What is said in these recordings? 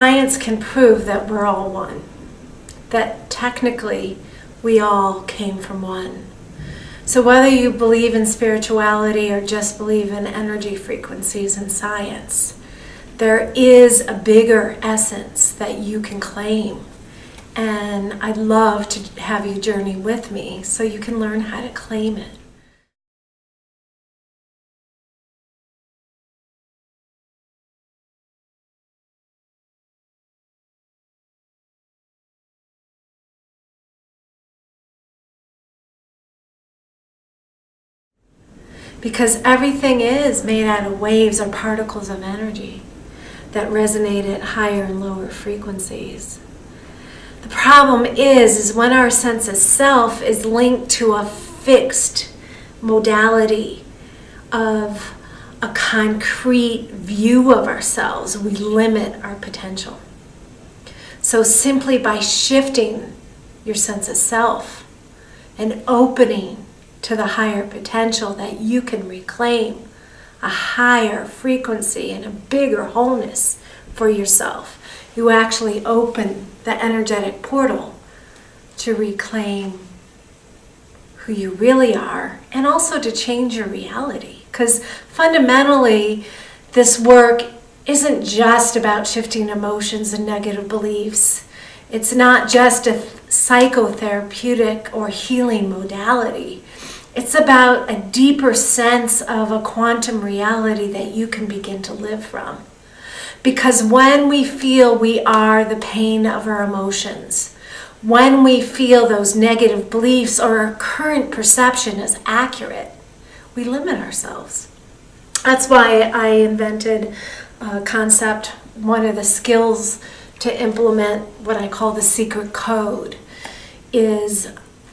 Science can prove that we're all one, that technically we all came from one. So whether you believe in spirituality or just believe in energy frequencies and science, there is a bigger essence that you can claim. And I'd love to have you journey with me so you can learn how to claim it. Because everything is made out of waves or particles of energy that resonate at higher and lower frequencies. The problem is when our sense of self is linked to a fixed modality of a concrete view of ourselves, we limit our potential. So simply by shifting your sense of self and opening to the higher potential that you can reclaim a higher frequency and a bigger wholeness for yourself, you actually open the energetic portal to reclaim who you really are and also to change your reality. Because fundamentally, this work isn't just about shifting emotions and negative beliefs. It's not just a psychotherapeutic or healing modality. It's about a deeper sense of a quantum reality that you can begin to live from. Because when we feel we are the pain of our emotions, when we feel those negative beliefs or our current perception is accurate, we limit ourselves. That's why I invented a concept, one of the skills to implement what I call the secret code is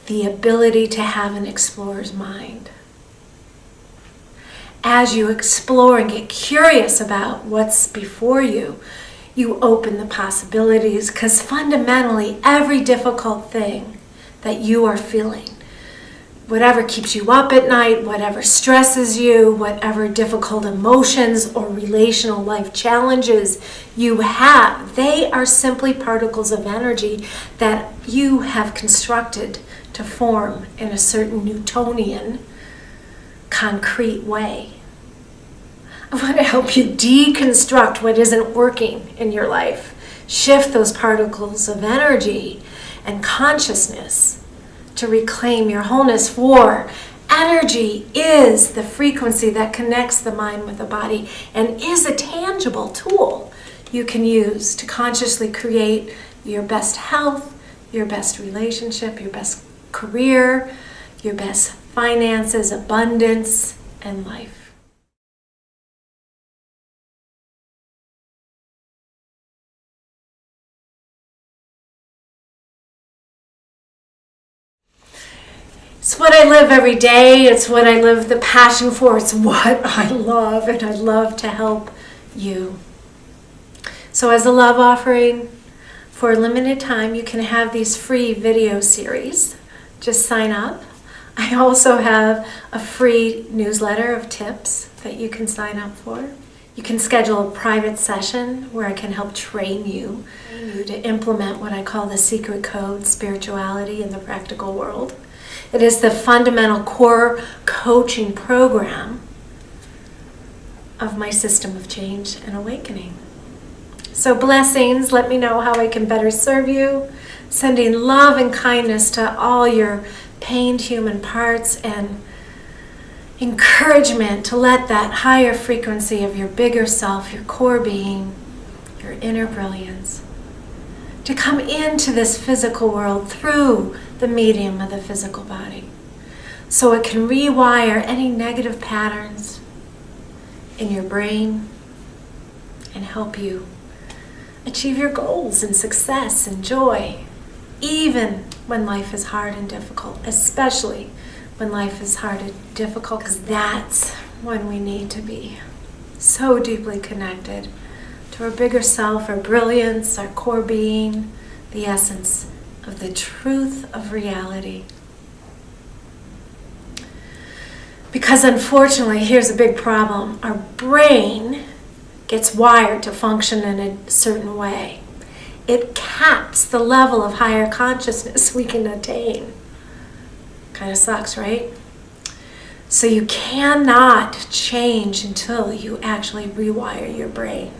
the ability to have an explorer's mind. As you explore and get curious about what's before you, you open the possibilities, because fundamentally every difficult thing that you are feeling, whatever keeps you up at night, whatever stresses you, whatever difficult emotions or relational life challenges you have, they are simply particles of energy that you have constructed to form in a certain Newtonian, concrete way. I want to help you deconstruct what isn't working in your life. Shift those particles of energy and consciousness to reclaim your wholeness, for energy is the frequency that connects the mind with the body and is a tangible tool you can use to consciously create your best health, your best relationship, your best career, your best finances, abundance, and life. It's what I live every day. It's what I live the passion for. It's what I love, and I love to help you. So as a love offering, for a limited time, you can have these free video series. Just sign up. I also have a free newsletter of tips that you can sign up for. You can schedule a private session where I can help train you to implement what I call the secret code, spirituality in the practical world. It is the fundamental core coaching program of my system of change and awakening. So blessings, let me know how I can better serve you. Sending love and kindness to all your pained human parts and encouragement to let that higher frequency of your bigger self, your core being, your inner brilliance, to come into this physical world through the medium of the physical body, so it can rewire any negative patterns in your brain and help you achieve your goals and success and joy, even when life is hard and difficult, especially when life is hard and difficult, because that's when we need to be so deeply connected to our bigger self, our brilliance, our core being, the essence of the truth of reality. Because unfortunately, here's a big problem. Our brain gets wired to function in a certain way. It caps the level of higher consciousness we can attain. Kind of sucks, right? So you cannot change until you actually rewire your brain.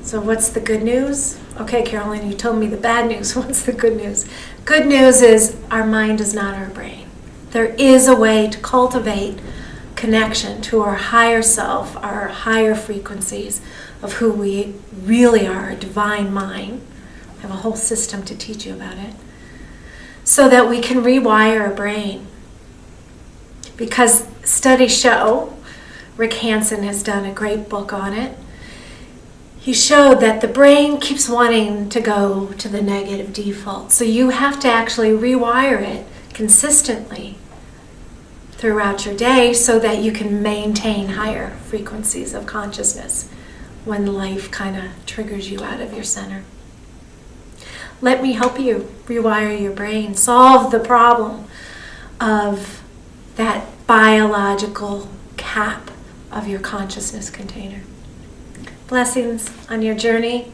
So what's the good news? Okay, Carolyn, you told me the bad news. What's the good news? Good news is our mind is not our brain. There is a way to cultivate connection to our higher self, our higher frequencies of who we really are, a divine mind. I have a whole system to teach you about it. So that we can rewire our brain. Because studies show, Rick Hansen has done a great book on it, he showed that the brain keeps wanting to go to the negative default. So you have to actually rewire it consistently throughout your day so that you can maintain higher frequencies of consciousness when life kind of triggers you out of your center. Let me help you rewire your brain, solve the problem of that biological cap of your consciousness container. Blessings on your journey.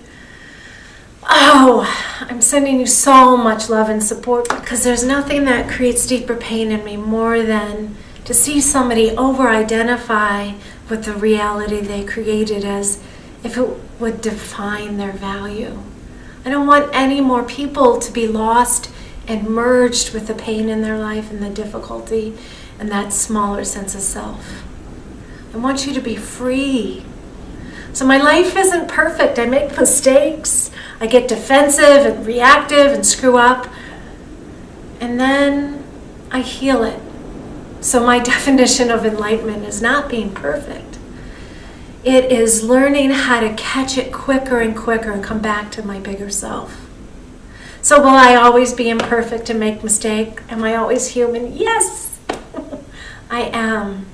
Oh, I'm sending you so much love and support because there's nothing that creates deeper pain in me more than to see somebody over-identify with the reality they created as if it would define their value. I don't want any more people to be lost and merged with the pain in their life and the difficulty and that smaller sense of self. I want you to be free. So my life isn't perfect. I make mistakes. I get defensive and reactive and screw up. And then I heal it. So my definition of enlightenment is not being perfect. It is learning how to catch it quicker and quicker and come back to my bigger self. So will I always be imperfect and make mistakes? Am I always human? Yes, I am.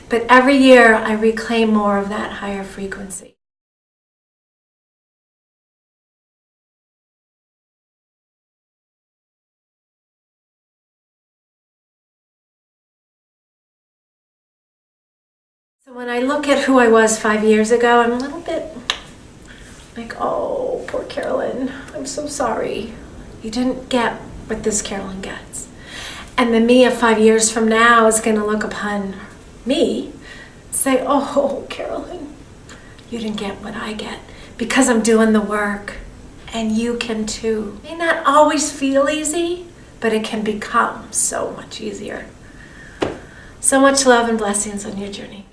But every year I reclaim more of that higher frequency. So when I look at who I was 5 years ago, I'm a little bit like, oh, poor Carolyn, I'm so sorry. You didn't get what this Carolyn gets. And the me of 5 years from now is going to look upon me, say, oh, Carolyn, you didn't get what I get because I'm doing the work, and you can too. It may not always feel easy, but it can become so much easier. So much love and blessings on your journey.